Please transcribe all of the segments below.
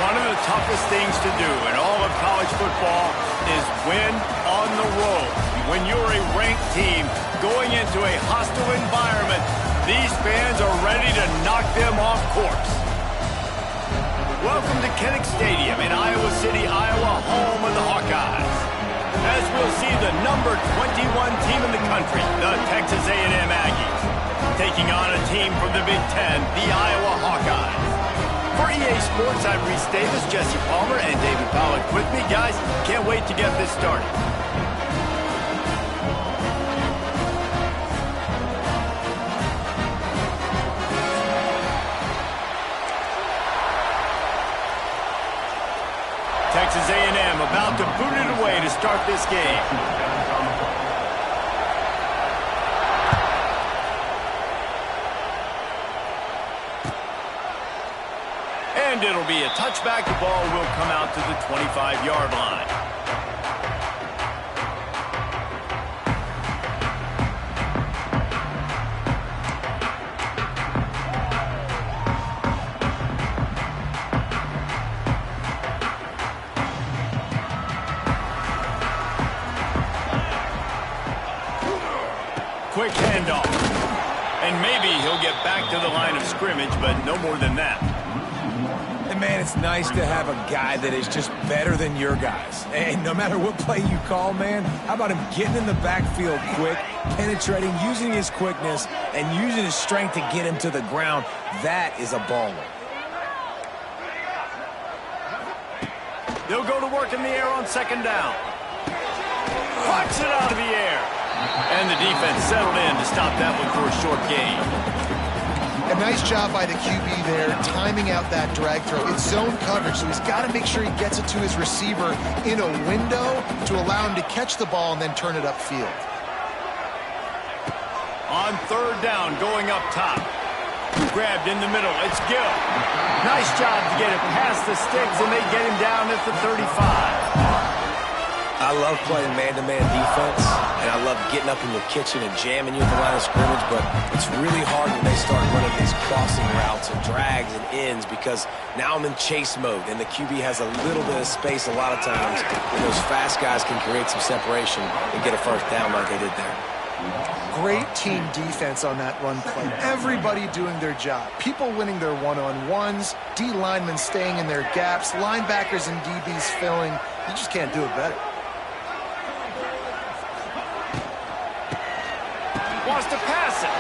One of the toughest things to do in all of college football is win on the road. When you're a ranked team going into a hostile environment, these fans are ready to knock them off course. Welcome to Kinnick Stadium in Iowa City, Iowa, home of the Hawkeyes. As we'll see the number 21 team in the country, the Texas A&M Aggies, taking on a team from the Big Ten, the Iowa Hawkeyes. For EA Sports, I'm Reese Davis, Jesse Palmer, and David Pollack with me. Guys, can't wait to get this started. Texas A&M about to boot it away to start this game. And it'll be a touchback. The ball will come out to the 25-yard line. Quick handoff. And maybe he'll get back to the line of scrimmage, but no more than that. And man, it's nice to have a guy that is just better than your guys. And no matter what play you call, man, how about him getting in the backfield quick, penetrating, using his quickness, and using his strength to get him to the ground? That is a baller. They'll go to work in the air on second down. Flips it out of the air. And the defense settled in to stop that one for a short gain. A nice job by the QB there, timing out that drag throw. It's zone coverage, so he's got to make sure he gets it to his receiver in a window to allow him to catch the ball and then turn it upfield. On third down, going up top. Grabbed in the middle. It's Gill. Nice job to get it past the sticks, and they get him down at the 35. I love playing man-to-man defense, and I love getting up in the kitchen and jamming you at the line of scrimmage, but it's really hard when they start running these crossing routes and drags and ends because now I'm in chase mode, and the QB has a little bit of space a lot of times when those fast guys can create some separation and get a first down like they did there. Great team defense on that run play. Everybody doing their job. People winning their one-on-ones, D linemen staying in their gaps, linebackers and DBs filling. You just can't do it better. Wants to pass it.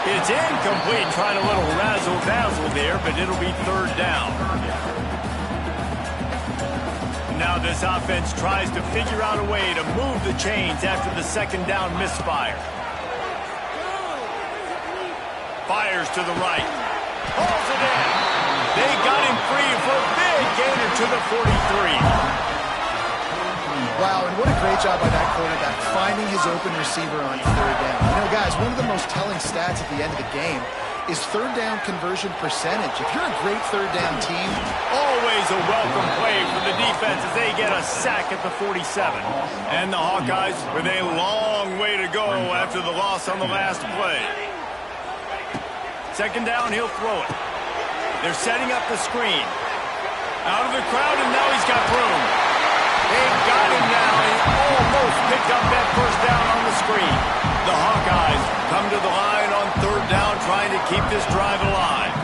It's incomplete, trying a little razzle-dazzle there, but it'll be third down. Now this offense tries to figure out a way to move the chains after the second down misfire. Fires to the right. Pulls it in. They got him free for a big gainer to the 43. Wow, and what a great job by that quarterback, finding his open receiver on third down. You know, guys, one of the most telling stats at the end of the game is third down conversion percentage. If you're a great third down team, always a welcome play for the defense as they get a sack at the 47. And the Hawkeyes with a long way to go after the loss on the last play. Second down, he'll throw it. They're setting up the screen. Out of the crowd, and now he's got room. They got him now. He almost picked up that first down on the screen. The Hawkeyes come to the line on third down, trying to keep this drive alive.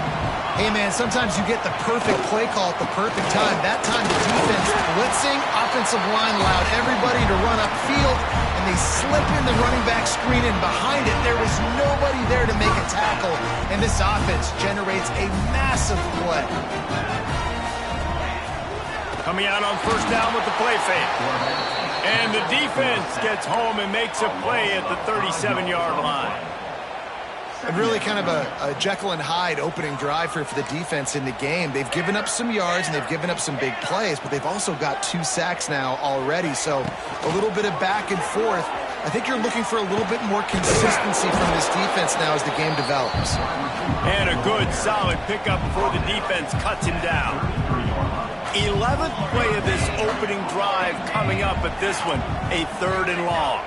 Hey, man, sometimes you get the perfect play call at the perfect time. That time the defense blitzing, offensive line allowed everybody to run upfield, and they slip in the running back screen, and behind it, there was nobody there to make a tackle, and this offense generates a massive play. Coming out on first down with the play fake. And the defense gets home and makes a play at the 37-yard line. And really kind of a Jekyll and Hyde opening drive for the defense in the game. They've given up some yards and they've given up some big plays, but they've also got 2 sacks now already. So a little bit of back and forth. I think you're looking for a little bit more consistency from this defense now as the game develops. And a good, solid pickup before the defense cuts him down. 11th play of this opening drive coming up, but this one, a third and long.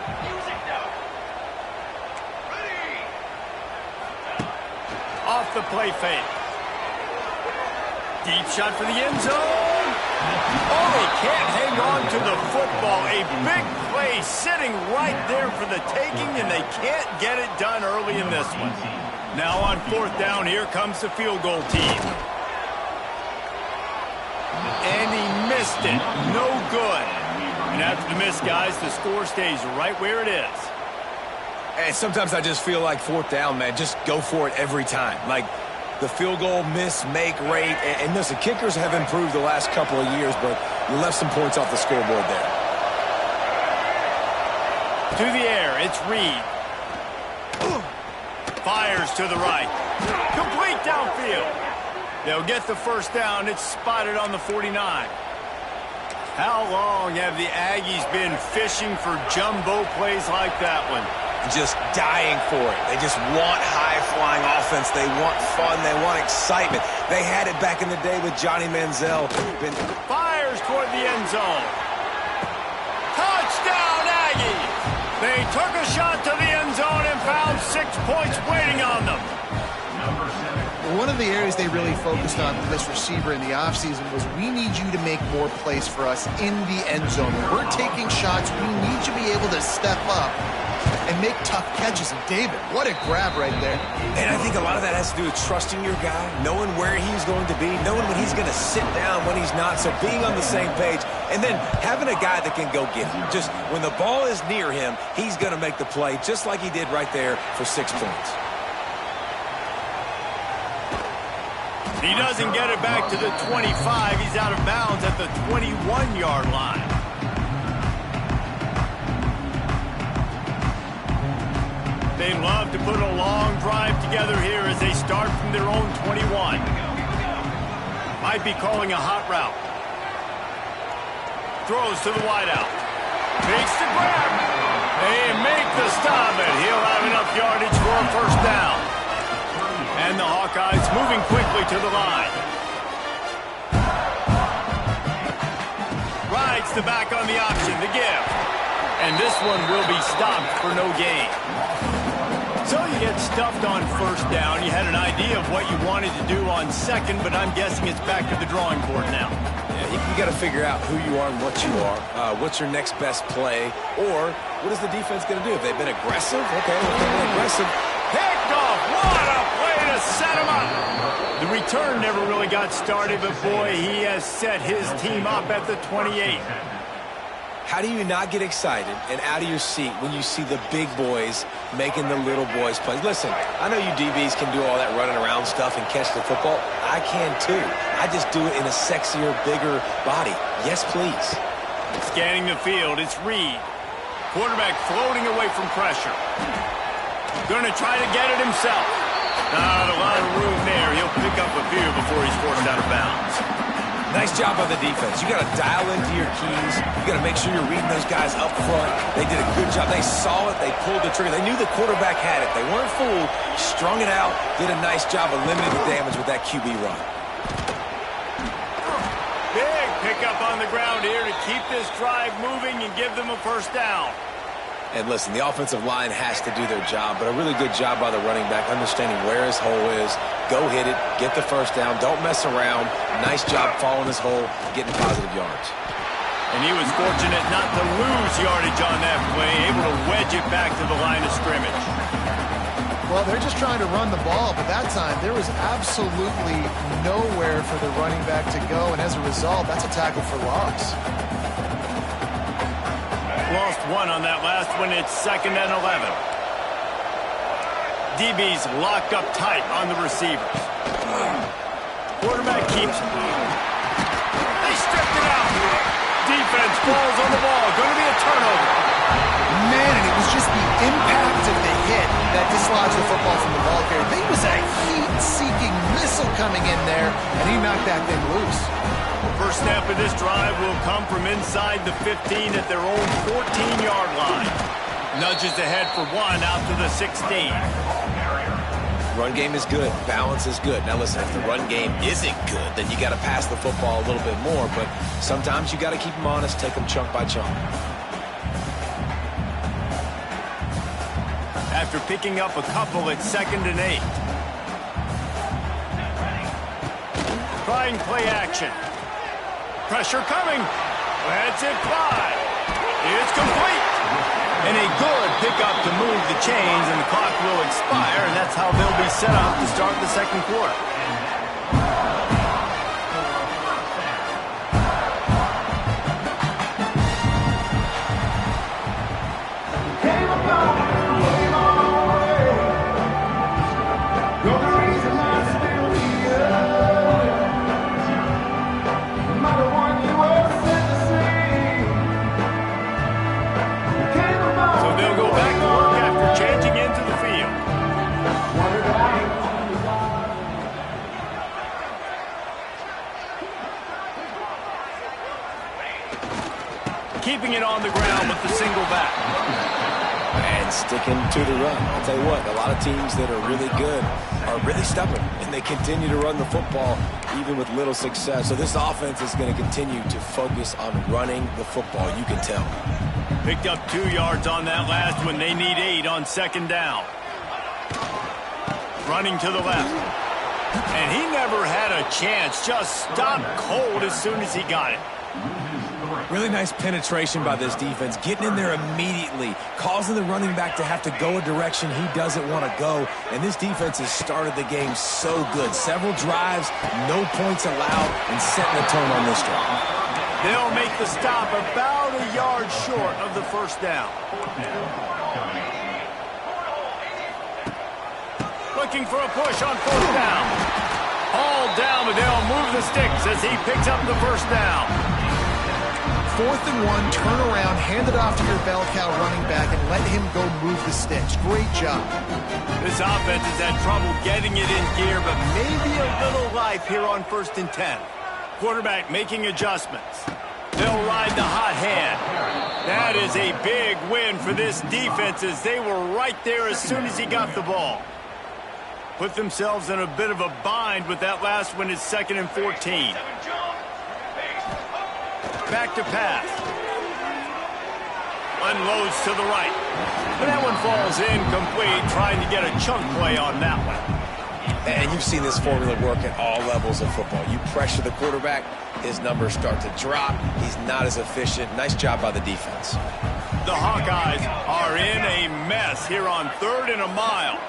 Off the play fake. Deep shot for the end zone. Oh, they can't hang on to the football. A big play sitting right there for the taking, and they can't get it done early in this one. Now on fourth down, here comes the field goal team. And he missed it. No good. And after the miss, guys, the score stays right where it is. And sometimes I just feel like fourth down, man, just go for it every time. Like the field goal miss, make rate. And listen, kickers have improved the last couple of years, but you left some points off the scoreboard there. To the air, it's Reed. Fires to the right. Complete downfield. They'll get the first down. It's spotted on the 49. How long have the Aggies been fishing for jumbo plays like that one? Just dying for it. They just want high-flying offense. They want fun. They want excitement. They had it back in the day with Johnny Manziel. Fires toward the end zone. Touchdown, Aggies! They took a shot to the end zone and found 6 points waiting on them. One of the areas they really focused on for this receiver in the offseason was we need you to make more plays for us in the end zone. When we're taking shots, we need you to be able to step up and make tough catches. And David, what a grab right there. And I think a lot of that has to do with trusting your guy, knowing where he's going to be, knowing when he's going to sit down, when he's not, so being on the same page, and then having a guy that can go get him. Just when the ball is near him, he's going to make the play, just like he did right there for 6 points. He doesn't get it back to the 25. He's out of bounds at the 21-yard line. They love to put a long drive together here as they start from their own 21. Might be calling a hot route. Throws to the wideout. Takes the grab. They make the stop, and he'll have enough yardage for a first down. And the Hawkeyes moving quickly to the line. Rides the back on the option, the give. And this one will be stopped for no gain. So you get stuffed on first down. You had an idea of what you wanted to do on second, but I'm guessing it's back to the drawing board now. Yeah, you got to figure out who you are and what you are. What's your next best play? Or what is the defense going to do? If they've been aggressive, okay, if they've been aggressive. Picked off. What a play to set him up. The return never really got started, but boy, he has set his team up at the 28. How do you not get excited and out of your seat when you see the big boys making the little boys plays? Listen, I know you DBs can do all that running around stuff and catch the football. I can too. I just do it in a sexier, bigger body. Yes, please. Scanning the field, it's Reed. Quarterback floating away from pressure. Going to try to get it himself. Not a lot of room there. He'll pick up a few before he's forced out of bounds. Nice job on the defense. You got to dial into your keys. You got to make sure you're reading those guys up front. They did a good job. They saw it. They pulled the trigger. They knew the quarterback had it. They weren't fooled. Strung it out. Did a nice job of limiting the damage with that QB run. Big pickup on the ground here to keep this drive moving and give them a first down. And listen, the offensive line has to do their job, but a really good job by the running back, understanding where his hole is. Go hit it, get the first down, don't mess around. Nice job following his hole, getting positive yards. And he was fortunate not to lose yardage on that play, able to wedge it back to the line of scrimmage. Well, they're just trying to run the ball, but that time there was absolutely nowhere for the running back to go, and as a result, that's a tackle for loss. Lost one on that last one. It's 2nd and 11. DB's locked up tight on the receivers. Quarterback keeps it. They stripped it out. Defense falls on the ball. Going to be a turnover. Man, and it was just the impact of the hit that dislodged the football from the ball carrier. There was a heat-seeking missile coming in there, and he knocked that thing loose. First snap of this drive will come from inside the 15 at their own 14-yard line. Nudges ahead for one out to the 16. Run game is good. Balance is good. Now listen, if the run game isn't good, then you got to pass the football a little bit more. But sometimes you got to keep them honest, take them chunk by chunk. After picking up a couple, it's 2nd and 8. Tries throwing play action. Pressure coming. Lets it fly. It's complete. And a good pickup to move the chains, and the clock will expire, and that's how they'll be set up to start the second quarter. Keeping it on the ground with the single back. And sticking to the run. I'll tell you what, a lot of teams that are really good are really stubborn, and they continue to run the football even with little success. So this offense is going to continue to focus on running the football, you can tell. Picked up 2 yards on that last one. They need 8 on second down. Running to the left. And he never had a chance. Just stopped cold as soon as he got it. Really nice penetration by this defense, getting in there immediately, causing the running back to have to go a direction he doesn't want to go. And this defense has started the game so good. Several drives, no points allowed, and setting the tone on this drive. They'll make the stop about a yard short of the first down. Looking for a push on fourth down. All down, but they'll move the sticks as he picks up the first down. 4th and 1, turn around, hand it off to your bell cow running back, and let him go move the sticks. Great job. This offense has had trouble getting it in gear, but maybe a little life here on 1st and 10. Quarterback making adjustments. They'll ride the hot hand. That is a big win for this defense, as they were right there as soon as he got the ball. Put themselves in a bit of a bind with that last one. Is 2nd and 14. Back to pass. Unloads to the right. And that one falls incomplete, trying to get a chunk play on that one. And you've seen this formula work at all levels of football. You pressure the quarterback, his numbers start to drop. He's not as efficient. Nice job by the defense. The Hawkeyes are in a mess here on 3rd and a mile.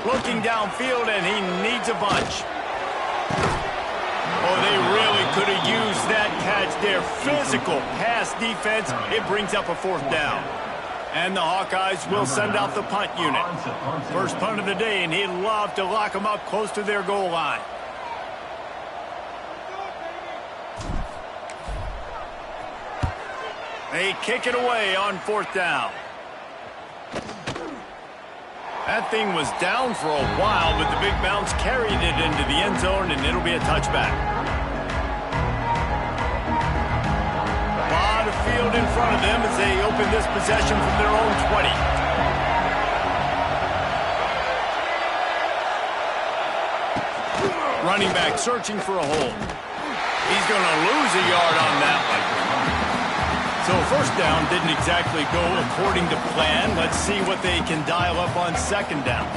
Looking downfield, and he needs a bunch. Oh, they really could have used that catch there. Physical pass defense. It brings up a 4th down. And the Hawkeyes will send out the punt unit. First punt of the day, and he'd love to lock them up close to their goal line. They kick it away on 4th down. That thing was down for a while, but the big bounce carried it into the end zone, and it'll be a touchback. A lot of field in front of them as they open this possession from their own 20. Running back searching for a hole. He's going to lose a yard on that one. So first down didn't exactly go according to plan. Let's see what they can dial up on second down.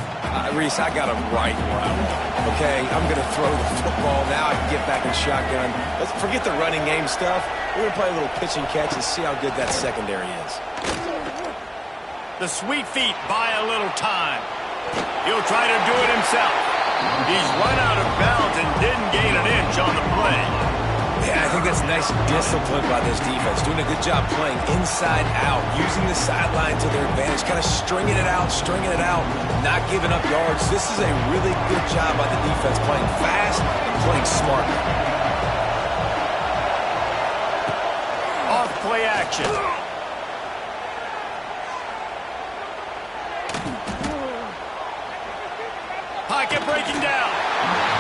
Reese, I got him right where I want. Okay, I'm going to throw the football. Now I can get back in shotgun. Let's forget the running game stuff. We're going to play a little pitch and catch and see how good that secondary is. The sweet feet buy a little time. He'll try to do it himself. He's run out of bounds and didn't gain an inch on the play. Yeah, I think that's nice discipline by this defense. Doing a good job playing inside out, using the sideline to their advantage, kind of stringing it out, not giving up yards. This is a really good job by the defense, playing fast and playing smart. Off play action. Pocket breaking down.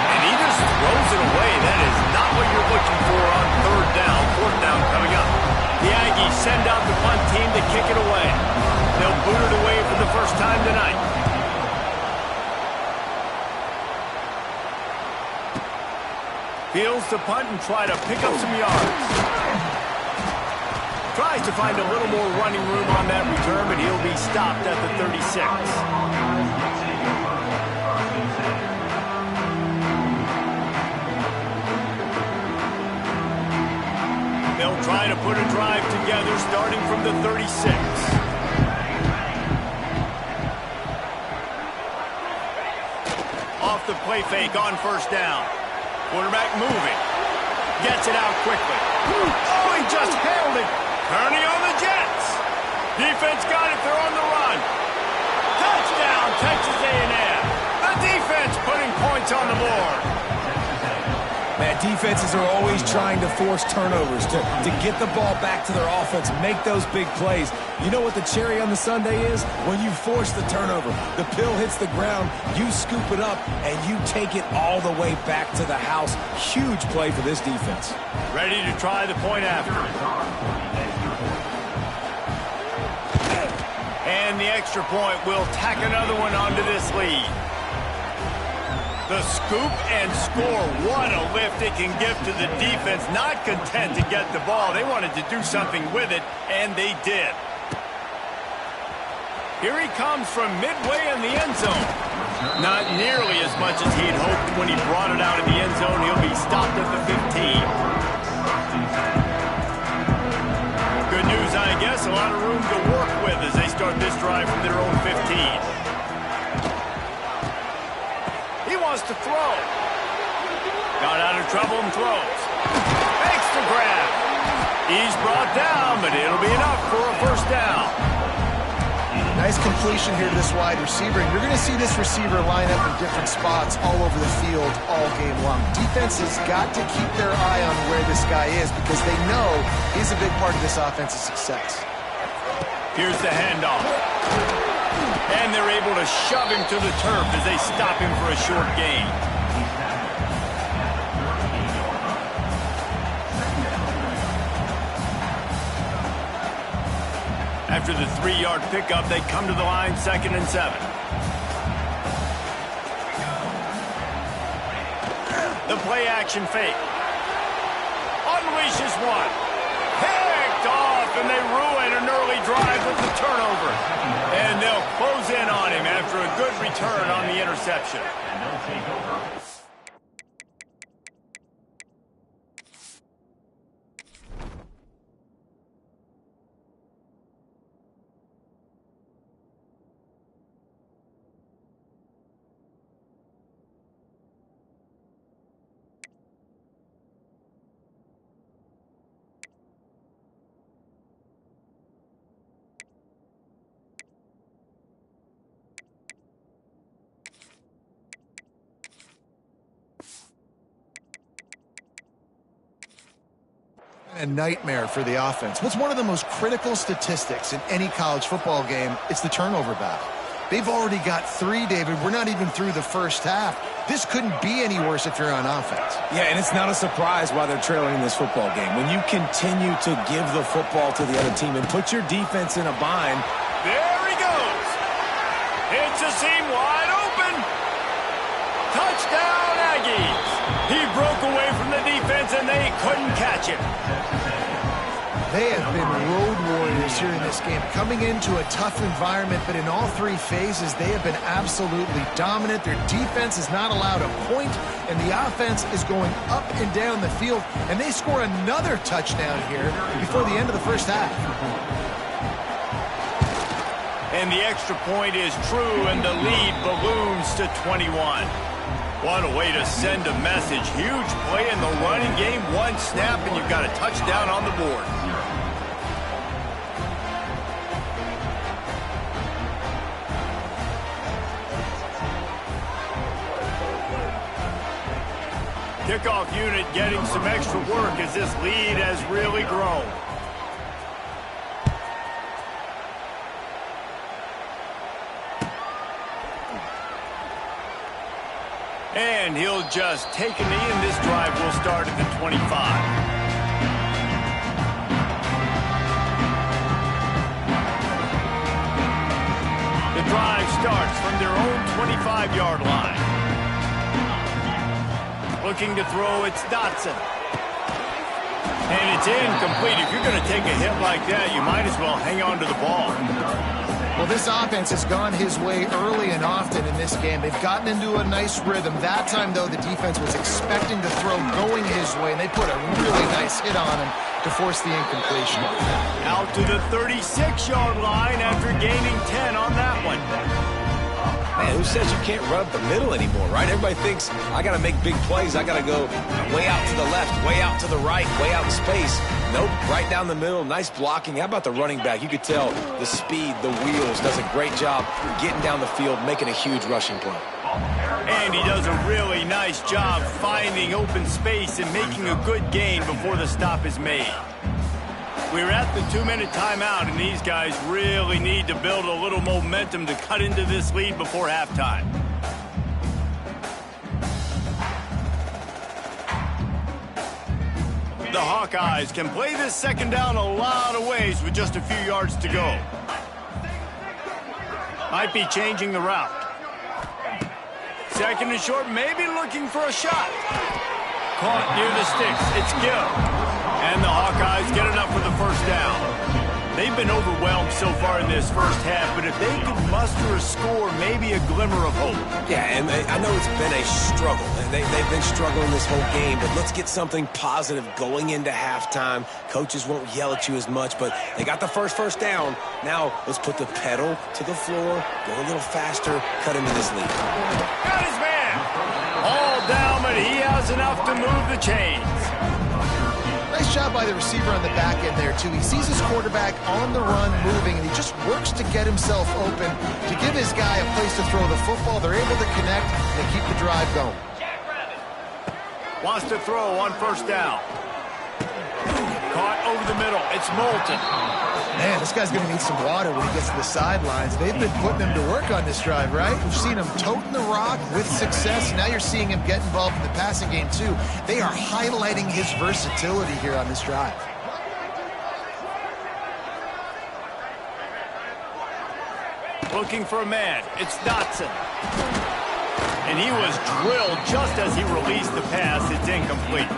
And he just throws it away. That is not what you're looking for on 3rd down. 4th down coming up. The Aggies send out the punt team to kick it away. They'll boot it away for the first time tonight. Fields to punt and try to pick up some yards. Tries to find a little more running room on that return, but he'll be stopped at the 36. they'll try to put a drive together starting from the 36. Off the play fake on first down. Quarterback moving. Gets it out quickly. Oh, he just handled it. Turning on the Jets. Defense got it. They're on the run. Touchdown, Texas A&M. The defense putting points on the board. Man, defenses are always trying to force turnovers to get the ball back to their offense, make those big plays. You know what the cherry on the sundae is? When you force the turnover, the pill hits the ground, you scoop it up, and you take it all the way back to the house. Huge play for this defense. Ready to try the point after. And the extra point will tack another one onto this lead. The scoop and score. What a lift it can give to the defense. Not content to get the ball. They wanted to do something with it, and they did. Here he comes from midway in the end zone. Not nearly as much as he'd hoped when he brought it out of the end zone. He'll be stopped at the 15. Good news, I guess. A lot of room to work with as they start this drive from their own 15. He wants to throw. Got out of trouble and throws. Makes the grab. He's brought down, but it'll be enough for a first down. Nice completion here to this wide receiver, and you're going to see this receiver line up in different spots all over the field all game long. Defense has got to keep their eye on where this guy is because they know he's a big part of this offense's success. Here's the handoff. And they're able to shove him to the turf as they stop him for a short gain. After the 3-yard pickup, they come to the line 2nd and 7. The play action fake. Unleashes one. Picked off, and they ruin an early drive with the turnover. And they'll close in on him after a good return on the interception. And they'll take over. A nightmare for the offense. What's one of the most critical statistics in any college football game? It's the turnover battle. They've already got 3, David. We're not even through the first half. This couldn't be any worse if you're on offense. Yeah, and it's not a surprise why they're trailing in this football game. When you continue to give the football to the other team and put your defense in a bind. There he goes. It's a seam wide open. Touchdown, Aggies. He broke away from the defense, and they couldn't catch him. They have been road warriors here in this game, coming into a tough environment, but in all 3 phases, they have been absolutely dominant. Their defense is not allowed a point, and the offense is going up and down the field, and they score another touchdown here before the end of the first half. And the extra point is true, and the lead balloons to 21. What a way to send a message. Huge play in the running game. 1 snap, and you've got a touchdown on the board. Kickoff unit getting some extra work as this lead has really grown. And he'll just take a knee, and this drive will start at the 25. The drive starts from their own 25-yard line. Looking to throw, it's Dotson. And it's incomplete. If you're going to take a hit like that, you might as well hang on to the ball. Well, this offense has gone his way early and often in this game. They've gotten into a nice rhythm. That time, though, the defense was expecting to throw going his way, and they put a really nice hit on him to force the incompletion. Out to the 36-yard line after gaining 10 on that one. Man, who says you can't run up the middle anymore, right? Everybody thinks, I got to make big plays. I got to go way out to the left, way out to the right, way out in space. Nope, right down the middle. Nice blocking. How about the running back? You could tell the speed, the wheels, does a great job getting down the field, making a huge rushing play. And he does a really nice job finding open space and making a good gain before the stop is made. We're at the 2-minute timeout, and these guys really need to build a little momentum to cut into this lead before halftime. The Hawkeyes can play this second down a lot of ways with just a few yards to go. Might be changing the route. Second and short, maybe looking for a shot. Caught near the sticks. It's good. And the Hawkeyes get enough for the first down. They've been overwhelmed so far in this first half, but if they could muster a score, maybe a glimmer of hope. Yeah, and I know it's been a struggle. They've been struggling this whole game, but let's get something positive going into halftime. Coaches won't yell at you as much, but they got the first down. Now let's put the pedal to the floor, go a little faster, cut into this lead. Got his man. All down, but he has enough to move the chains. Nice job by the receiver on the back end there, too. He sees his quarterback on the run moving, and he just works to get himself open to give his guy a place to throw the football. They're able to connect and keep the drive going. Wants to throw on first down. Caught over the middle. It's Moulton. Man, this guy's going to need some water when he gets to the sidelines. They've been putting him to work on this drive, right? We've seen him toting the rock with success. Now you're seeing him get involved in the passing game, too. They are highlighting his versatility here on this drive. Looking for a man. It's Dotson. And he was drilled just as he released the pass. It's incomplete.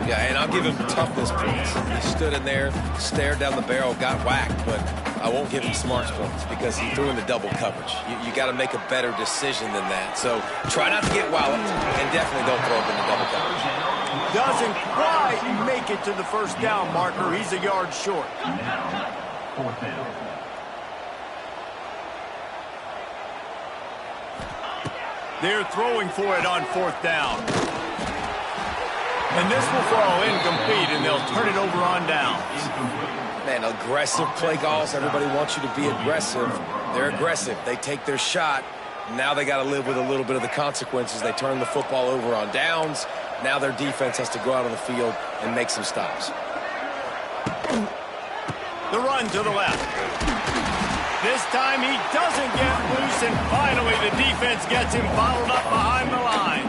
Yeah, and I'll give him toughness points. He stood in there, stared down the barrel, got whacked, but I won't give him smarts points because he threw in the double coverage. You got to make a better decision than that. So try not to get walloped, and definitely don't throw up in the double coverage. Doesn't quite make it to the first down marker. He's a yard short. They're throwing for it on fourth down. And this will fall incomplete, and they'll turn it over on downs. Man, aggressive play calls. Everybody wants you to be aggressive. They're aggressive. They take their shot. Now they got to live with a little bit of the consequences. They turn the football over on downs. Now their defense has to go out on the field and make some stops. The run to the left. This time he doesn't get loose, and finally the defense gets him bottled up behind the line.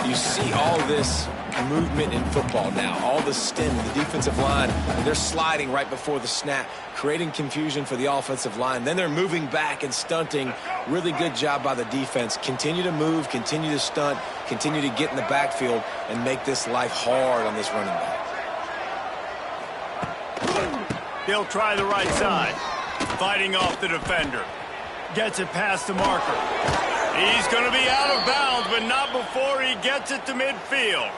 You see all this movement in football now, all the stem, the defensive line, they're sliding right before the snap, creating confusion for the offensive line. Then they're moving back and stunting. Really good job by the defense. Continue to move, continue to stunt, continue to get in the backfield and make this life hard on this running back. They'll try the right side. Fighting off the defender. Gets it past the marker. He's going to be out of bounds, but not before he gets it to midfield.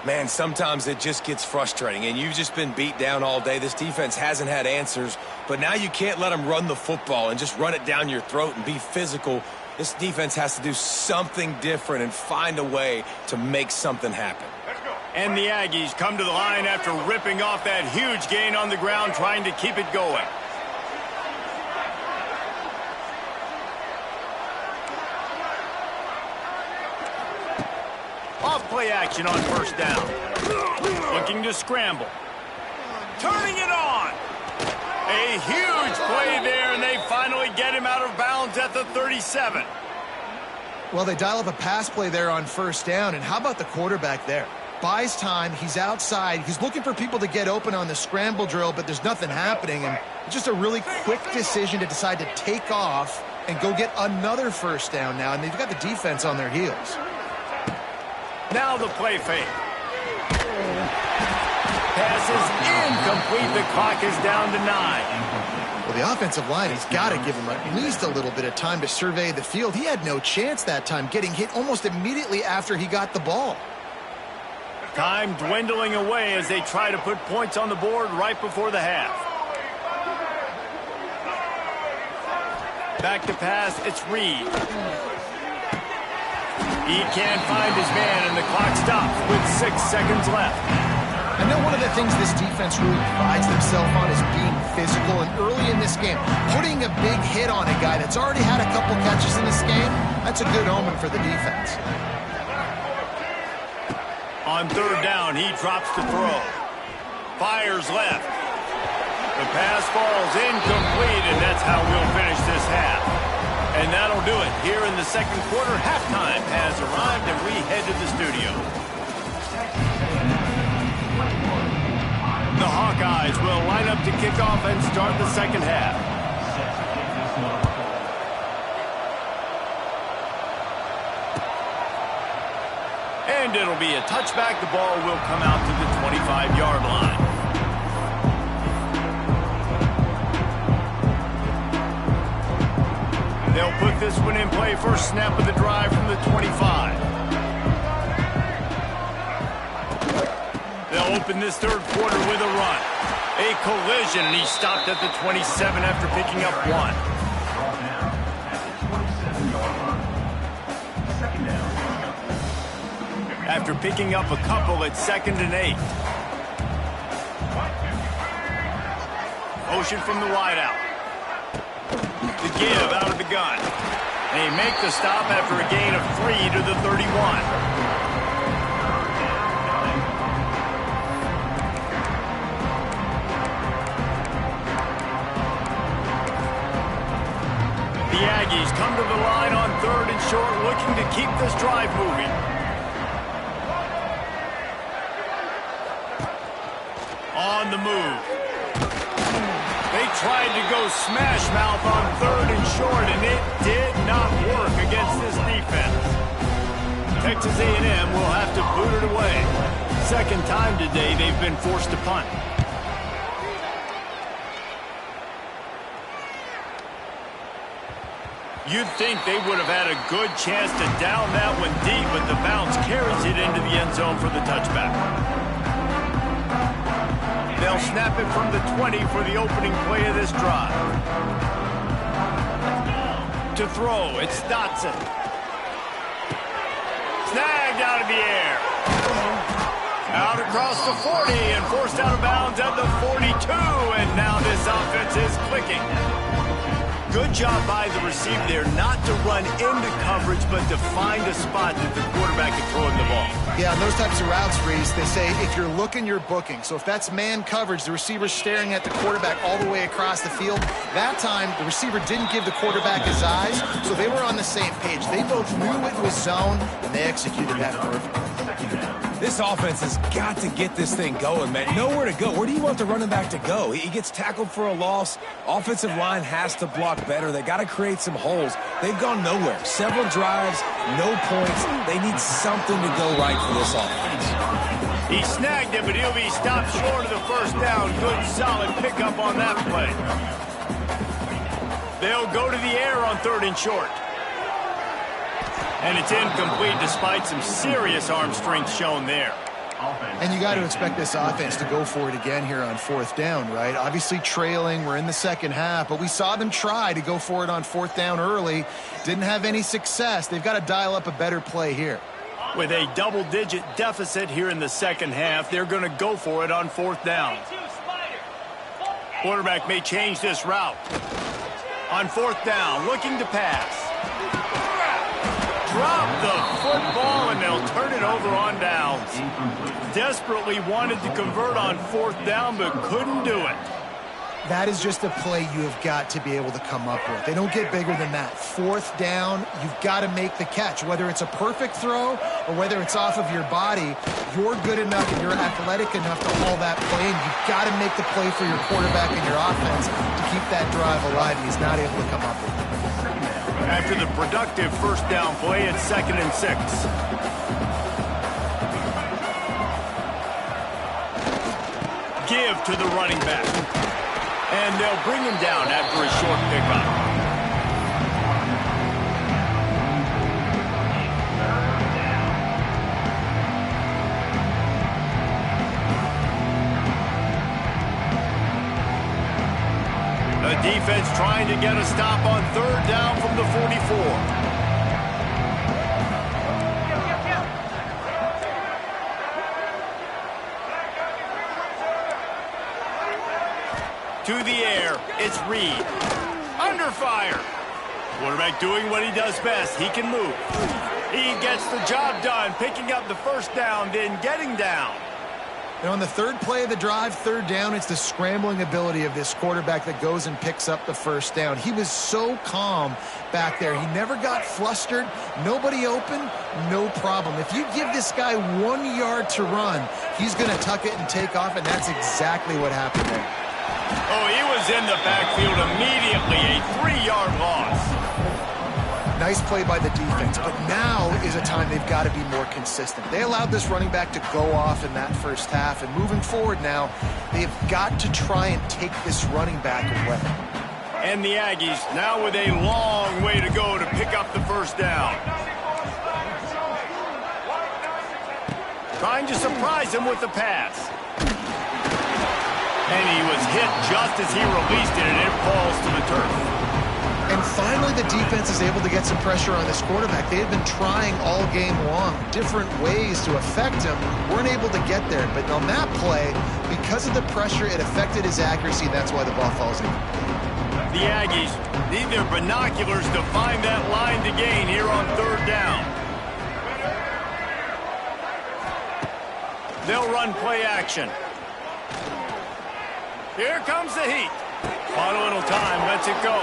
Man, sometimes it just gets frustrating, and you've just been beat down all day. This defense hasn't had answers, but now you can't let them run the football and just run it down your throat and be physical. This defense has to do something different and find a way to make something happen. And the Aggies come to the line after ripping off that huge gain on the ground, trying to keep it going. Off-play action on first down. Looking to scramble. Turning it on. A huge play there, and they finally get him out of bounds at the 37. Well, they dial up a pass play there on first down, and how about the quarterback there? Buys time, he's outside, he's looking for people to get open on the scramble drill, but there's nothing happening, and it's just a really quick decision to decide to take off and go get another first down now, and they've got the defense on their heels. Now the play fake. Pass is incomplete. The clock is down to 9. Well, the offensive line has got to give him at least a little bit of time to survey the field. He had no chance that time, getting hit almost immediately after he got the ball. Time dwindling away as they try to put points on the board right before the half. Back to pass, it's Reed. He can't find his man, and the clock stops with 6 seconds left. I know one of the things this defense really prides themselves on is being physical, and early in this game, putting a big hit on a guy that's already had a couple catches in this game, that's a good omen for the defense. On third down, he drops to throw. Fires left. The pass falls incomplete, and that's how we'll finish this half. And that'll do it. Here in the second quarter, halftime has arrived, and we head to the studio. The Hawkeyes will line up to kick off and start the second half. And it'll be a touchback. The ball will come out to the 25-yard line. They'll put this one in play. First snap of the drive from the 25. They'll open this third quarter with a run. A collision, and he stopped at the 27 after picking up 1. After picking up a couple, it's 2nd and 8. Motion from the wideout. The give out of the gun. They make the stop after a gain of 3 to the 31. The Aggies come to the line on 3rd and short, looking to keep this drive moving. On the move. They tried to go smash mouth on 3rd and short, and it did not work against this defense. Texas A&M will have to boot it away. Second time today they've been forced to punt. You'd think they would have had a good chance to down that one deep, but the bounce carries it into the end zone for the touchback. They'll snap it from the 20 for the opening play of this drive. To throw, it's Dotson. Snagged out of the air. Out across the 40 and forced out of bounds at the 42, and now this offense is clicking. Good job by the receiver there not to run into coverage, but to find a spot that the quarterback can throw in the ball. Yeah, those types of routes, Reese, they say if you're looking, you're booking. So if that's man coverage, the receiver's staring at the quarterback all the way across the field. That time, the receiver didn't give the quarterback his eyes, so they were on the same page. They both knew it was zone, and they executed that perfectly. This offense has got to get this thing going, man. Nowhere to go. Where do you want the running back to go? He gets tackled for a loss. Offensive line has to block better. They got to create some holes. They've gone nowhere. Several drives, no points. They need something to go right for this offense. He snagged it, but he'll be stopped short of the first down. Good, solid pickup on that play. They'll go to the air on 3rd and short. And it's incomplete despite some serious arm strength shown there. And you got to expect this offense to go for it again here on 4th down, right? Obviously trailing, we're in the second half, but we saw them try to go for it on 4th down early. Didn't have any success. They've got to dial up a better play here. With a double-digit deficit here in the second half, they're going to go for it on 4th down. Quarterback may change this route. On 4th down, looking to pass. Drop the football, and they'll turn it over on downs. Desperately wanted to convert on 4th down, but couldn't do it. That is just a play you have got to be able to come up with. They don't get bigger than that. 4th down, you've got to make the catch. Whether it's a perfect throw or whether it's off of your body, you're good enough and you're athletic enough to haul that play in. You've got to make the play for your quarterback and your offense to keep that drive alive. He's not able to come up with it. After the productive first down play, it's 2nd and 6. Give to the running back. And they'll bring him down after a short pickup. defense trying to get a stop on third down from the 44. To the air, it's Reed. Under fire. Quarterback doing what he does best. He can move. He gets the job done, picking up the first down, then getting down. And on the third play of the drive, third down, it's the scrambling ability of this quarterback that goes and picks up the first down. He was so calm back there. He never got flustered. Nobody open, no problem. If you give this guy 1 yard to run, he's going to tuck it and take off, and that's exactly what happened there. Oh, he was in the backfield immediately, a 3-yard loss. Nice play by the defense, but now is a time they've got to be more consistent. They allowed this running back to go off in that first half, and moving forward now, they've got to try and take this running back away. And the Aggies now with a long way to go to pick up the first down. Trying to surprise him with the pass. And he was hit just as he released it, and it falls to the turf. And finally, the defense is able to get some pressure on this quarterback. They had been trying all game long, different ways to affect him, weren't able to get there. But on that play, because of the pressure, it affected his accuracy, and that's why the ball falls in. The Aggies need their binoculars to find that line to gain here on third down. They'll run play action. Here comes the heat. On a little time, lets it go.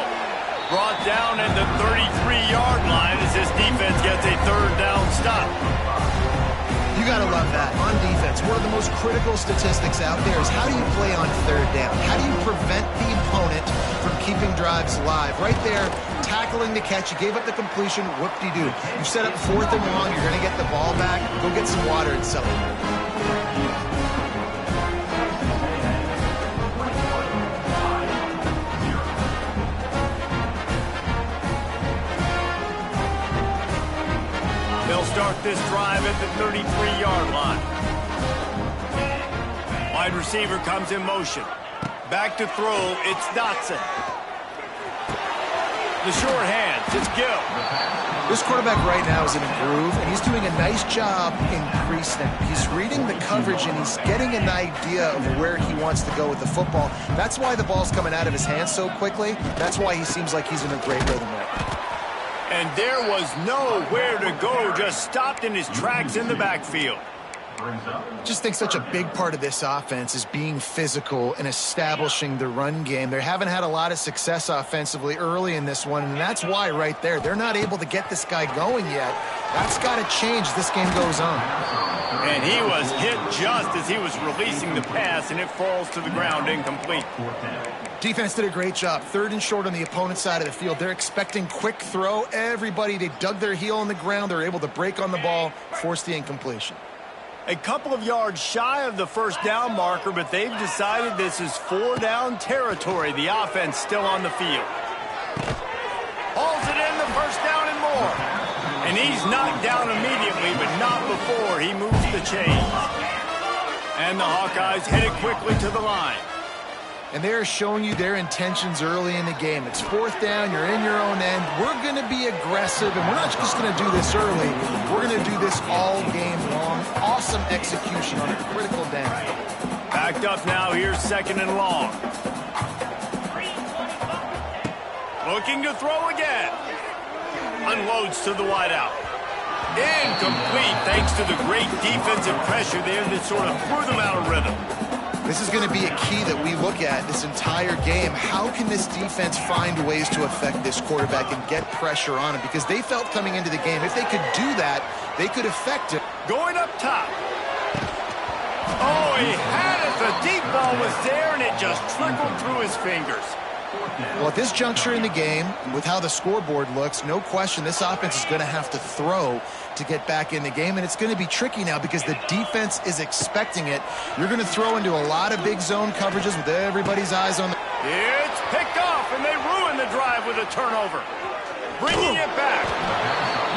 Brought down at the 33-yard line as this defense gets a third down stop. You got to love that. On defense, one of the most critical statistics out there is how do you play on third down? How do you prevent the opponent from keeping drives alive? Right there, tackling the catch. You gave up the completion. Whoop-de-doo. You set up 4th and long. You're going to get the ball back. Go get some water and celebrate. They'll start this drive at the 33-yard line. Wide receiver comes in motion. Back to throw, it's Dotson. The short hands, it's Gill. This quarterback right now is in a groove, and he's doing a nice job in pre-snap. He's reading the coverage, and he's getting an idea of where he wants to go with the football. That's why the ball's coming out of his hands so quickly. That's why he seems like he's in a great rhythm right now. And there was nowhere to go, just stopped in his tracks in the backfield. Just think such a big part of this offense is being physical and establishing the run game. They haven't had a lot of success offensively early in this one, and that's why right there, they're not able to get this guy going yet. That's got to change as this game goes on. And he was hit just as he was releasing the pass, and it falls to the ground incomplete. Defense did a great job. 3rd and short on the opponent's side of the field. They're expecting quick throw. Everybody, they dug their heel on the ground. They're able to break on the ball, force the incompletion. A couple of yards shy of the first down marker, but they've decided this is 4-down territory. The offense still on the field. Hauls it in, the first down and more. And he's knocked down immediately, but not before he moves the chains. And the Hawkeyes headed quickly to the line. And they're showing you their intentions early in the game. It's 4th down, you're in your own end. We're going to be aggressive, and we're not just going to do this early. We're going to do this all game long. Awesome execution on a critical down. Backed up now, here's 2nd and long. Looking to throw again. Unloads to the wideout. Incomplete thanks to the great defensive pressure there that sort of threw them out of rhythm. This is going to be a key that we look at this entire game. How can this defense find ways to affect this quarterback and get pressure on him? Because they felt coming into the game, if they could do that, they could affect him. Going up top. Oh, he had it. The deep ball was there, and it just trickled through his fingers. Well, at this juncture in the game, with how the scoreboard looks, no question this offense is going to have to throw to get back in the game, and it's going to be tricky now because the defense is expecting it. You're going to throw into a lot of big zone coverages with everybody's eyes on the... It's picked off, and they ruin the drive with a turnover. Bringing it back.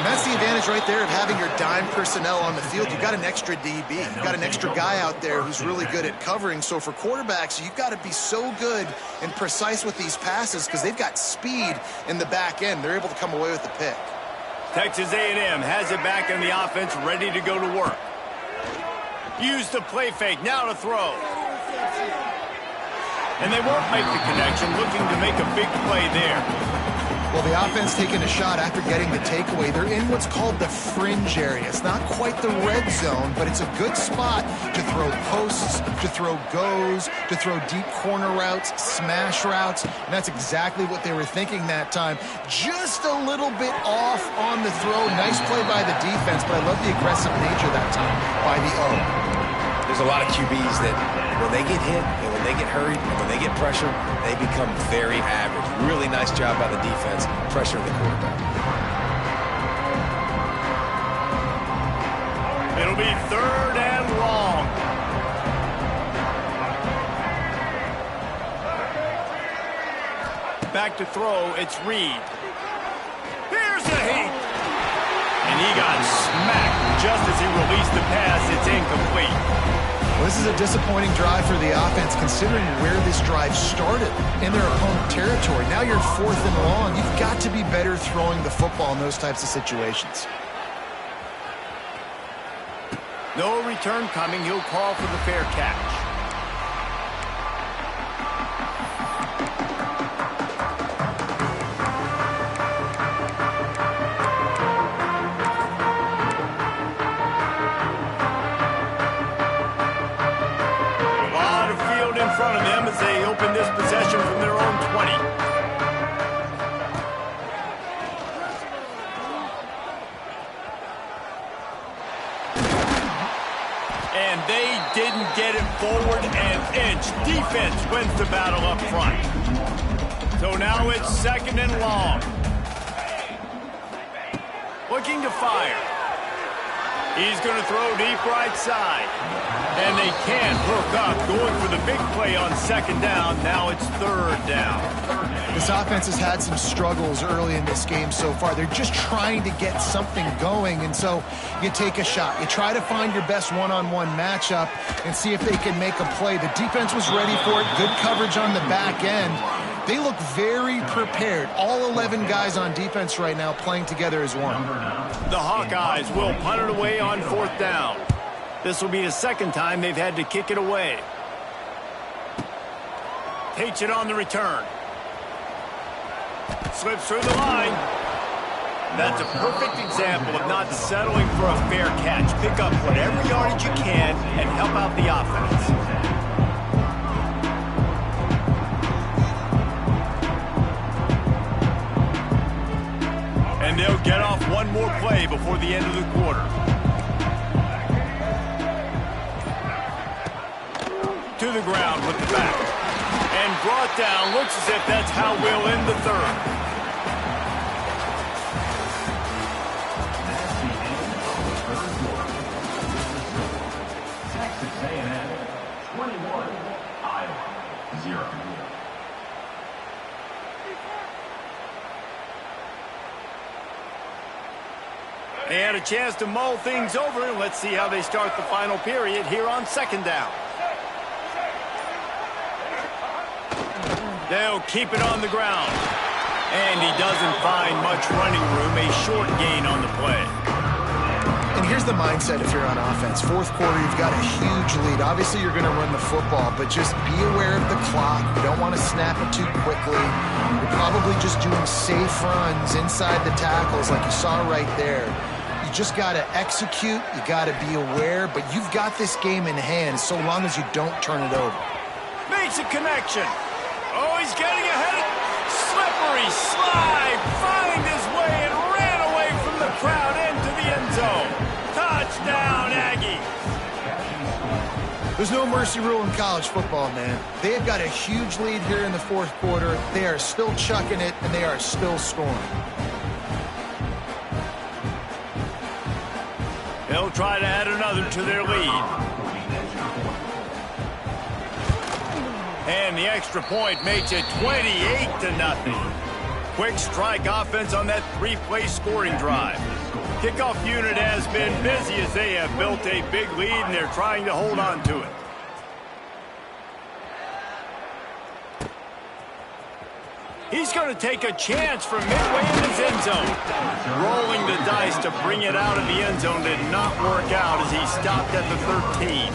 And that's the advantage right there of having your dime personnel on the field. You've got an extra DB. You've got an extra guy out there who's really good at covering. So for quarterbacks, you've got to be so good and precise with these passes because they've got speed in the back end. They're able to come away with the pick. Texas A&M has it back in the offense, ready to go to work. Use the play fake, now to throw. And they won't make the connection, looking to make a big play there. Well, the offense taking a shot after getting the takeaway. They're in what's called the fringe area. It's not quite the red zone, but it's a good spot to throw posts, to throw goes, to throw deep corner routes, smash routes. And that's exactly what they were thinking that time. Just a little bit off on the throw. Nice play by the defense, but I love the aggressive nature that time by the O. There's a lot of QBs that when they get hit and when they get hurried and when they get pressure, they become very average. Really nice job by the defense pressuring the quarterback. It'll be 3rd and long. Back to throw, it's Reed. Here's the heat. And he got smacked just as he released the pass. It's incomplete. Well, this is a disappointing drive for the offense considering where this drive started in their opponent territory. Now you're 4th and long. You've got to be better throwing the football in those types of situations. No return coming. He'll call for the fair catch. In front of them as they open this possession from their own 20. And they didn't get it forward an inch. Defense wins the battle up front. So now it's 2nd and long. Looking to fire. He's going to throw deep right side. And they can't hook up, going for the big play on 2nd down. Now it's 3rd down. This offense has had some struggles early in this game so far. They're just trying to get something going, and so you take a shot. You try to find your best one-on-one matchup and see if they can make a play. The defense was ready for it. Good coverage on the back end. They look very prepared. All 11 guys on defense right now playing together as one. The Hawkeyes will punt it away on 4th down. This will be the 2nd time they've had to kick it away. Takes it on the return. Slips through the line. That's a perfect example of not settling for a fair catch. Pick up whatever yardage you can and help out the offense. And they'll get off one more play before the end of the quarter. To the ground with the back. And brought down. Looks as if that's how we'll end the 3rd. Texas A&M 21, Iowa 0. They had a chance to mull things over. Let's see how they start the final period here on 2nd down. They'll keep it on the ground. And he doesn't find much running room. A short gain on the play. And here's the mindset if you're on offense. 4th quarter, you've got a huge lead. Obviously, you're going to run the football, but just be aware of the clock. You don't want to snap it too quickly. You're probably just doing safe runs inside the tackles like you saw right there. You just got to execute. You got to be aware, but you've got this game in hand so long as you don't turn it over. Makes a connection. Oh, he's getting ahead. Slippery slide. Find his way and ran away from the crowd into the end zone. Touchdown, Aggie. There's no mercy rule in college football, man. They have got a huge lead here in the 4th quarter. They are still chucking it, and they are still scoring. They'll try to add another to their lead. And the extra point makes it 28-0. Quick strike offense on that 3-play scoring drive. Kickoff unit has been busy as they have built a big lead and they're trying to hold on to it. He's going to take a chance from midway in his end zone. Rolling the dice to bring it out of the end zone did not work out as he stopped at the 13.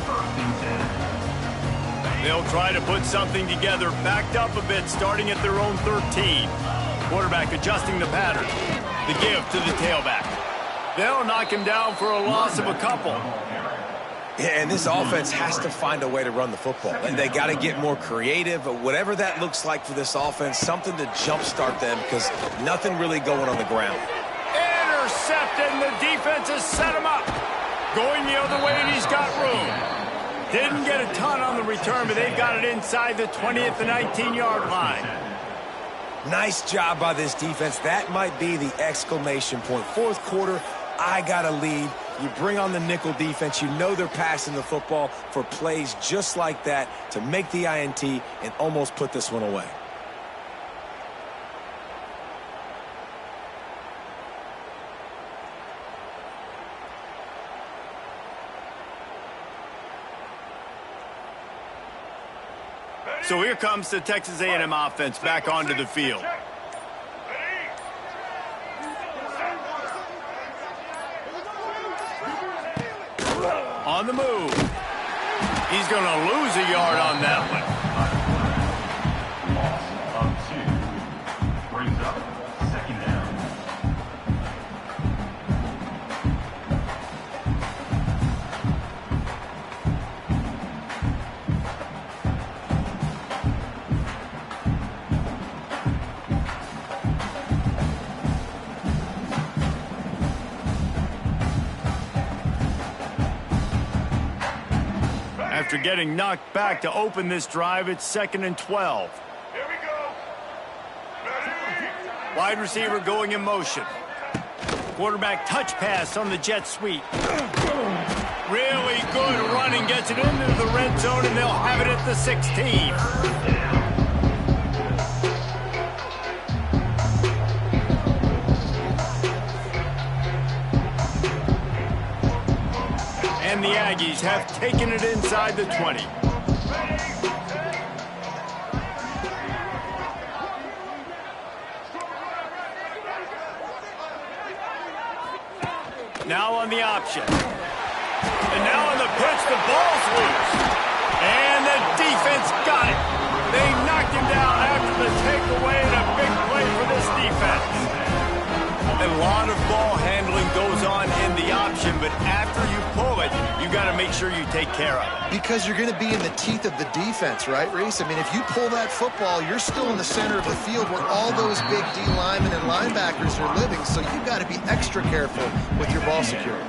They'll try to put something together, backed up a bit, starting at their own 13. Quarterback adjusting the pattern. The give to the tailback. They'll knock him down for a loss of a couple. Yeah, and this offense has to find a way to run the football. And they got to get more creative, but whatever that looks like for this offense, something to jumpstart them because nothing really going on the ground. Intercepted, and the defense has set him up. Going the other way, and he's got room. Didn't get a ton on the return, but they've got it inside the 20 at the 19-yard line. Nice job by this defense. That might be the exclamation point. Fourth quarter, I got a lead. You bring on the nickel defense. You know they're passing the football for plays just like that to make the INT and almost put this one away. So here comes the Texas A&M offense back onto the field. On the move. He's going to lose a yard on that one. Loss of 2. Brings up second down. After getting knocked back to open this drive, it's 2nd and 12. Here we go. Ready. Wide receiver going in motion. Quarterback touch pass on the jet sweep. Really good running, gets it into the red zone, and they'll have it at the 16. And the Aggies have taken it inside the 20. Now on the option. And now on the pitch, the ball's loose. And the defense got it. They knocked him down after the takeaway, and a big play for this defense. A lot of ball handling goes on in the option, but after you pull it, you got to make sure you take care of it. Because you're going to be in the teeth of the defense, right, Reese? I mean, if you pull that football, you're still in the center of the field where all those big D linemen and linebackers are living, so you've got to be extra careful with your ball security.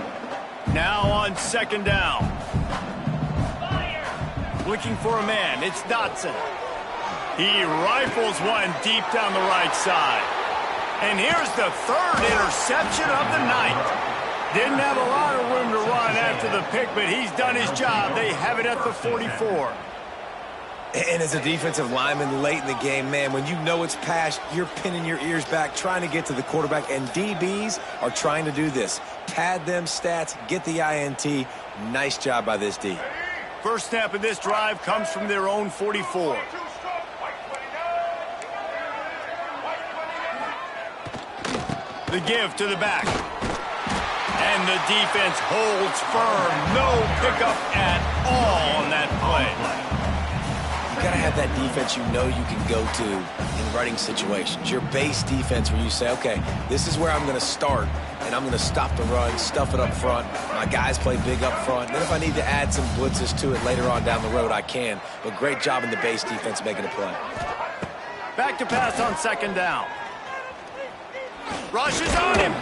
Now on 2nd down. Looking for a man. It's Dotson. He rifles one deep down the right side. And here's the 3rd interception of the night. Didn't have a lot of room to run after the pick, but he's done his job. They have it at the 44. And as a defensive lineman late in the game, man, when you know it's past, you're pinning your ears back, trying to get to the quarterback, and DBs are trying to do this. Pad them stats, get the INT. Nice job by this D. First snap of this drive comes from their own 44. The give to the back. And the defense holds firm. No pickup at all on that play. You got to have that defense you know you can go to in running situations. Your base defense where you say, okay, this is where I'm going to start, and I'm going to stop the run, stuff it up front. My guys play big up front. Then if I need to add some blitzes to it later on down the road, I can. But great job in the base defense making a play. Back to pass on 2nd down. Rushes on him.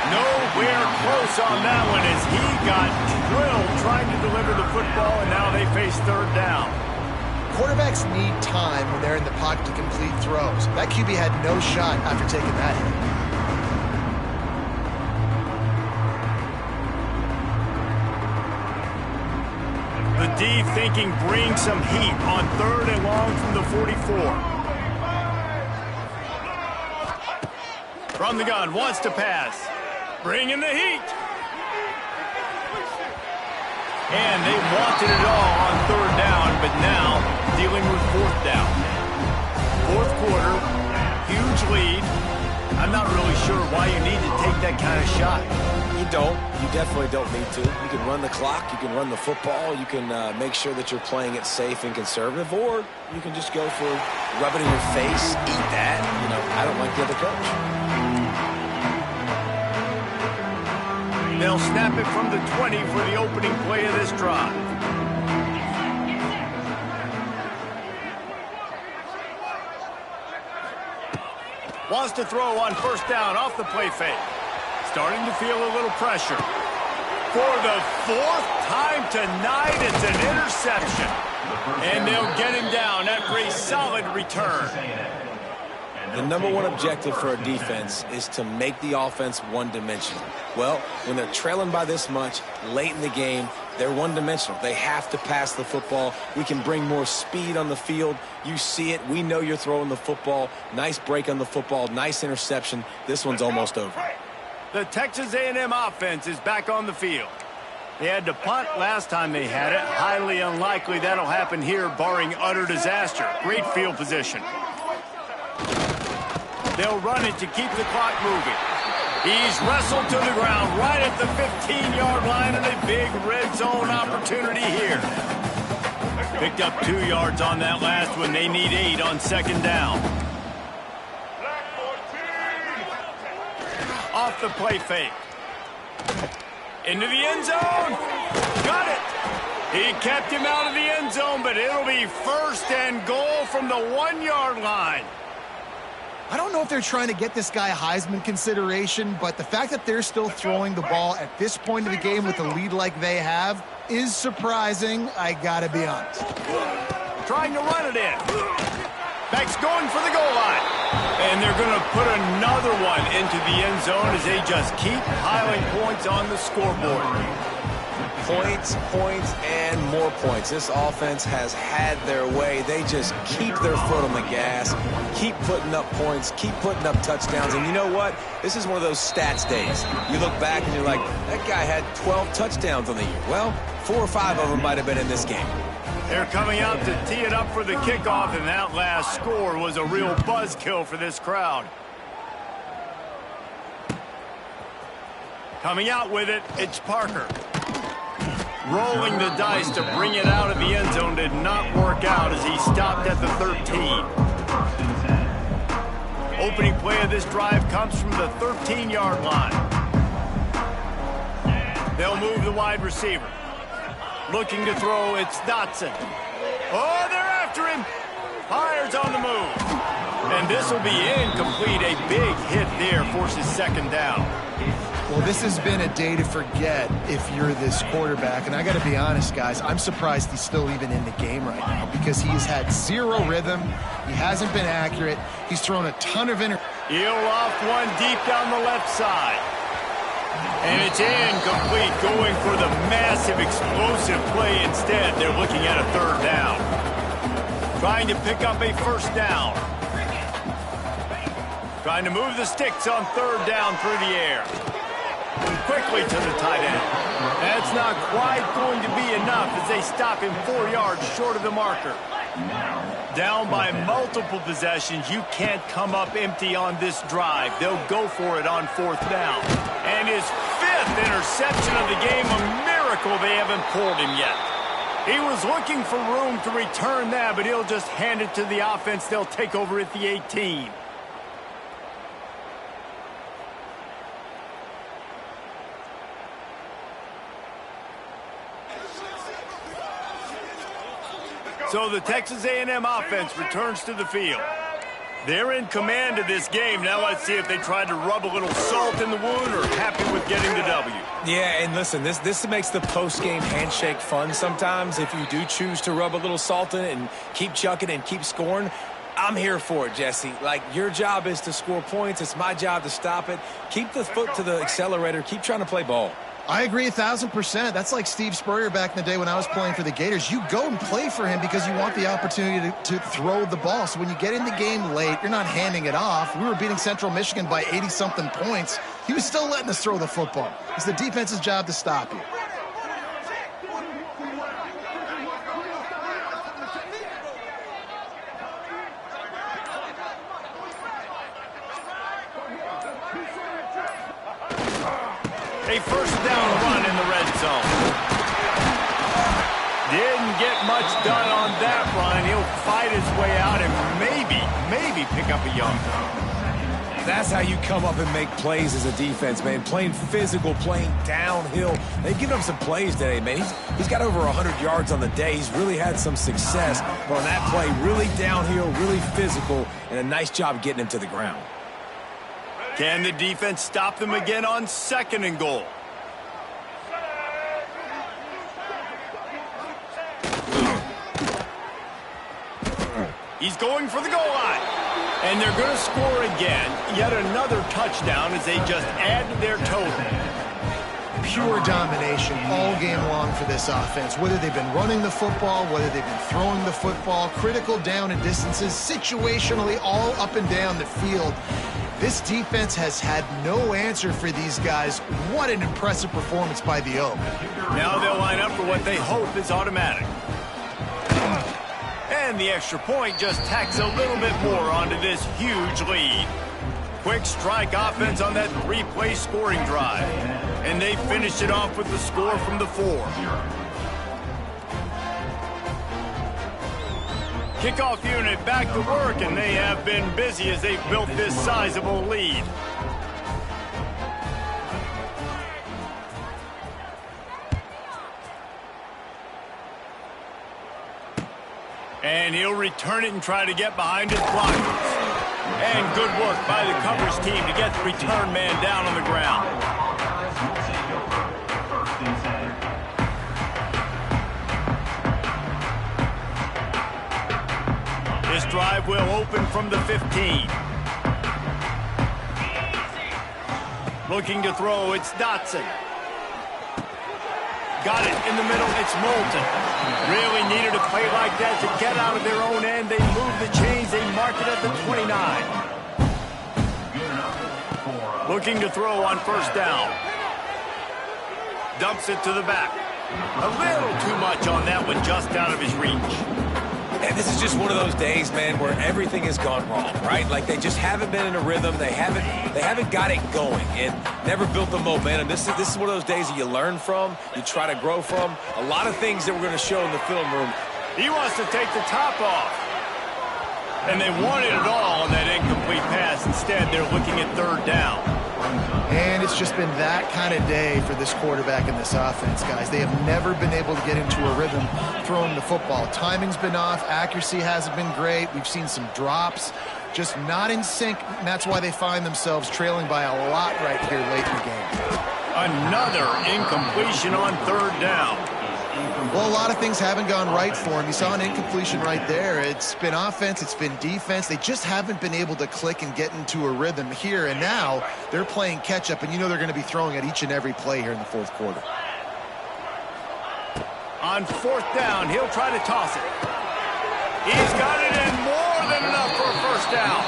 Nowhere close on that one as he got drilled trying to deliver the football, and now they face 3rd down. Quarterbacks need time when they're in the pocket to complete throws. That QB had no shot after taking that hit. The D thinking bring some heat on 3rd and long from the 44. From the gun, wants to pass. Bringing the heat. And they wanted it all on third down, but now dealing with fourth down. Fourth quarter, huge lead. I'm not really sure why you need to take that kind of shot. You don't. You definitely don't need to. You can run the clock. You can run the football. You can make sure that you're playing it safe and conservative, or you can just go for rub it in your face, eat that. You know, I don't like the other coach. They'll snap it from the 20 for the opening play of this drive. Wants to throw on first down off the play fake. Starting to feel a little pressure. For the fourth time tonight, it's an interception. And they'll get him down after a solid return. The number one objective for a defense is to make the offense one-dimensional. Well, when they're trailing by this much late in the game, they're one-dimensional. They have to pass the football. We can bring more speed on the field. You see it. We know you're throwing the football. Nice break on the football. Nice interception. This one's almost over. The Texas A&M offense is back on the field. They had to punt last time they had it. Highly unlikely that'll happen here, barring utter disaster. Great field position. They'll run it to keep the clock moving. He's wrestled to the ground right at the 15-yard line, and a big red zone opportunity here. Picked up 2 yards on that last one. They need 8 on second down. Off the play fake. Into the end zone. Got it. He kept him out of the end zone, but it'll be first and goal from the 1-yard line. I don't know if they're trying to get this guy Heisman consideration, but the fact that they're still throwing the ball at this point of the game with a lead like they have is surprising, I gotta be honest. Trying to run it in. Beck's going for the goal line. And they're going to put another one into the end zone as they just keep piling points on the scoreboard. Points, points, and more points. This offense has had their way. They just keep their foot on the gas, keep putting up points, keep putting up touchdowns. And you know what? This is one of those stats days. You look back and you're like, that guy had 12 touchdowns on the year. Well, 4 or 5 of them might have been in this game. They're coming out to tee it up for the kickoff, and that last score was a real buzzkill for this crowd. Coming out with it, it's Parker. Rolling the dice to bring it out of the end zone did not work out as he stopped at the 13. Opening play of this drive comes from the 13-yard line. They'll move the wide receiver. Looking to throw, it's Dotson. Oh, they're after him. Fires on the move. And this will be incomplete. A big hit there forces second down. Well, this has been a day to forget if you're this quarterback. And I got to be honest, guys, I'm surprised he's still even in the game right now because he has had 0 rhythm. He hasn't been accurate. He's thrown a ton of He'll loft one deep down the left side. And it's incomplete, going for the massive explosive play instead. They're looking at a third down. Trying to pick up a first down. Trying to move the sticks on third down through the air. And quickly to the tight end. That's not quite going to be enough as they stop him 4 yards short of the marker. Down by multiple possessions, you can't come up empty on this drive. They'll go for it on fourth down. And his 5th interception of the game, a miracle they haven't pulled him yet. He was looking for room to return that, but he'll just hand it to the offense. They'll take over at the 18. So the Texas A&M offense returns to the field. They're in command of this game. Now let's see if they try to rub a little salt in the wound or happy with getting the W. Yeah, and listen, this makes the post-game handshake fun sometimes. If you do choose to rub a little salt in it and keep chucking and keep scoring, I'm here for it, Jesse. Like, your job is to score points. It's my job to stop it. Keep the foot to the accelerator. Keep trying to play ball. I agree 1,000%. That's like Steve Spurrier back in the day when I was playing for the Gators. You go and play for him because you want the opportunity to throw the ball. So when you get in the game late, you're not handing it off. We were beating Central Michigan by 80-something points. He was still letting us throw the football. It's the defense's job to stop you. A first down run in the red zone. Didn't get much done on that run. He'll fight his way out and maybe pick up a yard. That's how you come up and make plays as a defense, man. Playing physical, playing downhill. They've given him some plays today, man. He's got over 100 yards on the day. He's really had some success. But on that play, really downhill, really physical, and a nice job getting him to the ground. Can the defense stop them again on 2nd and goal? He's going for the goal line. And they're going to score again. Yet another touchdown as they just add to their total. Pure domination all game long for this offense. Whether they've been running the football, whether they've been throwing the football, critical down and distances, situationally all up and down the field. This defense has had no answer for these guys. What an impressive performance by the Oak. Now they'll line up for what they hope is automatic. And the extra point just tacks a little bit more onto this huge lead. Quick strike offense on that 3-play scoring drive. And they finished it off with the score from the 4. Kickoff unit back to work, and they have been busy as they've built this sizable lead. And he'll return it and try to get behind his blockers. And good work by the coverage team to get the return man down on the ground. This drive will open from the 15. Looking to throw, it's Dotson. Got it in the middle, it's Moulton. Really needed a play like that to get out of their own end. They move the chains, they mark it at the 29. Looking to throw on 1st down. Dumps it to the back. A little too much on that one, just out of his reach. And this is just one of those days, man, where everything has gone wrong, right? Like they just haven't been in a rhythm. They haven't got it going and never built the momentum. This is one of those days that you learn from, you try to grow from. A lot of things that we're going to show in the film room. He wants to take the top off. And they wanted it all on that incomplete pass. Instead, they're looking at 3rd down. And it's just been that kind of day for this quarterback and this offense, guys. They have never been able to get into a rhythm throwing the football. Timing's been off. Accuracy hasn't been great. We've seen some drops. Just not in sync, and that's why they find themselves trailing by a lot right here late in the game. Another incompletion on 3rd down. Well, a lot of things haven't gone right for him. You saw an incompletion right there. It's been offense, it's been defense. They just haven't been able to click and get into a rhythm here. And now they're playing catch-up, and you know they're going to be throwing at each and every play here in the 4th quarter. On 4th down, he'll try to toss it. He's got it in, more than enough for a 1st down.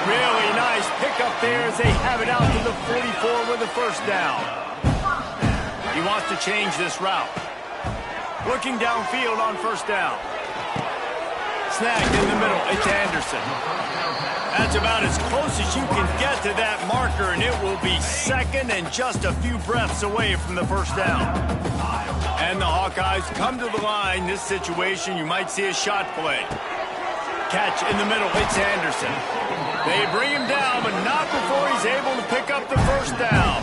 Really nice pickup there as they have it out to the 44 with a 1st down. He wants to change this route. Looking downfield on 1st down. Snagged in the middle, it's Anderson. That's about as close as you can get to that marker, and it will be 2nd and just a few breaths away from the 1st down. And the Hawkeyes come to the line. This situation, you might see a shot play. Catch in the middle, it's Anderson. They bring him down, but not before he's able to pick up the 1st down.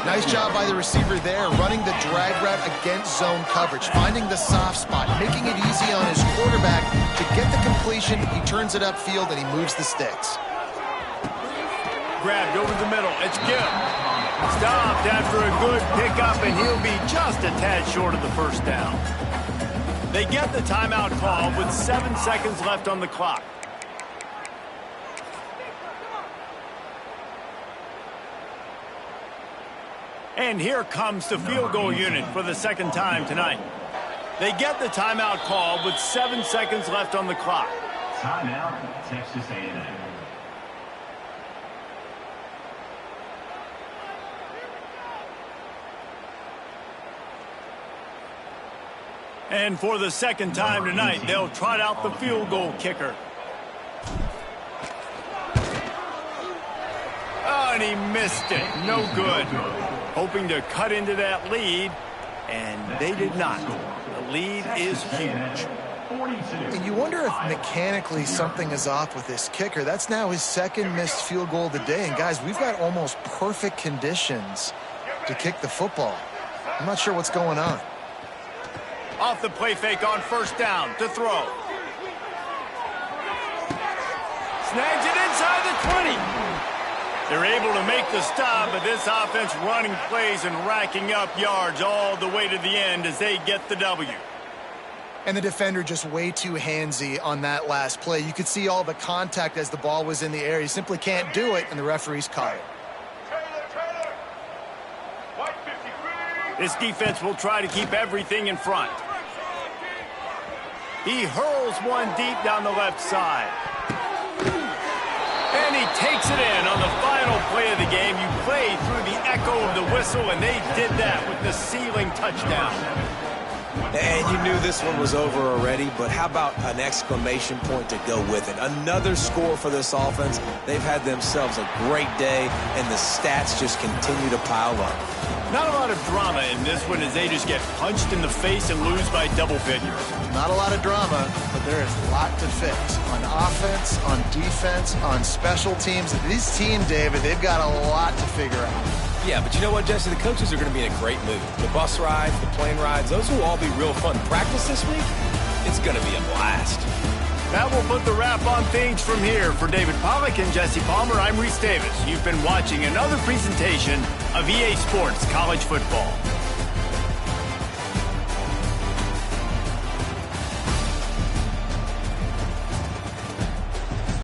Nice job by the receiver there, running the drag route against zone coverage, finding the soft spot, making it easy on his quarterback to get the completion. He turns it upfield, and he moves the sticks. Grabbed over the middle. It's Gill. Stopped after a good pickup, and he'll be just a tad short of the 1st down. They get the timeout call with 7 seconds left on the clock. And here comes the field goal unit for the 2nd time tonight. They get the timeout call with 7 seconds left on the clock. Timeout, Texas A&M. And for the second time tonight, they'll trot out the field goal kicker. Oh, and he missed it. No good. Hoping to cut into that lead, and they did not. The lead is huge. And you wonder if mechanically something is off with this kicker. That's now his second missed field goal of the day. And, guys, we've got almost perfect conditions to kick the football. I'm not sure what's going on. Off the play fake on first down to throw. Snags it inside the 20. They're able to make the stop, but this offense running plays and racking up yards all the way to the end as they get the W. And the defender just way too handsy on that last play. You could see all the contact as the ball was in the air. He simply can't do it, and the referees caught it. This defense will try to keep everything in front. He hurls one deep down the left side. And he takes it in on the final play of the game. You play through the echo of the whistle, and they did that with the ceiling touchdown. And you knew this one was over already, but how about an exclamation point to go with it? Another score for this offense. They've had themselves a great day, and the stats just continue to pile up. Not a lot of drama in this one as they just get punched in the face and lose by double figures. Not a lot of drama, but there is a lot to fix. On offense, on defense, on special teams. This team, David, they've got a lot to figure out. Yeah, but you know what, Jesse? The coaches are going to be in a great mood. The bus rides, the plane rides, those will all be real fun. Practice this week, it's going to be a blast. That will put the wrap on things from here. For David Pollack and Jesse Palmer, I'm Reese Davis. You've been watching another presentation of EA Sports College Football.